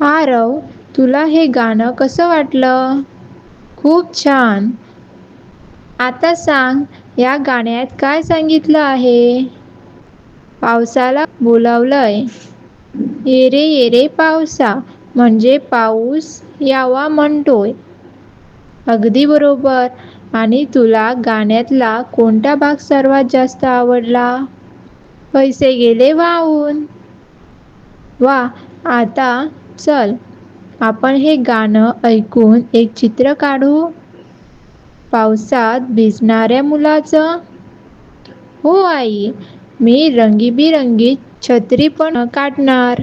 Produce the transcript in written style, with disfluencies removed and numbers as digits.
आरव, तुला हे गाणं कसं वाटलं? खूप छान. आता सांग, या गाण्यात काय सांगितलं आहे? पावसाला बोलावलंय. ये रे पावसा म्हणजे पाऊस यावा म्हणतोय. अगदी बरोबर. आणि तुला गाण्यातला कोणता भाग सर्वात जास्त आवडला? पैसे गेले वाहून. वा, आता चल आपण हे गाणं ऐकून एक चित्र काढू. पावसात भिजणाऱ्या मुलाचं. हो आई, मी रंगीबिरंगी छत्री पण काढणार.